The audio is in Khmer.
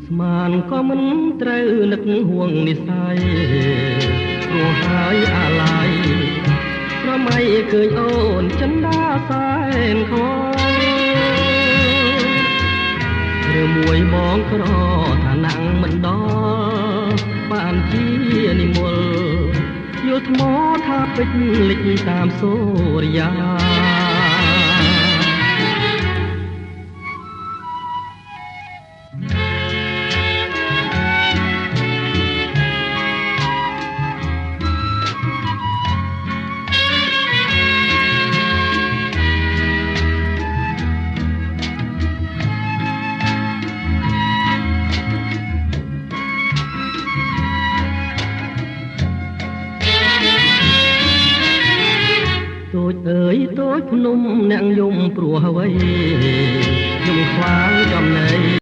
ស្មានក៏មិនត្រូវនឹកห่วងនិស័យព្រោះហើយអាឡ័យប្រមៃឃើញអូនចិនដាសែនខឬមួយបងក្រថាណាំងមិនដល់បានជានិមលយល់ថ្មថាពេជ្រលិចតាមសូរិយាទូចអើយទូចភ្នំអ្នកយំព្រោះអ្វីយំខ្វាងចំណៃ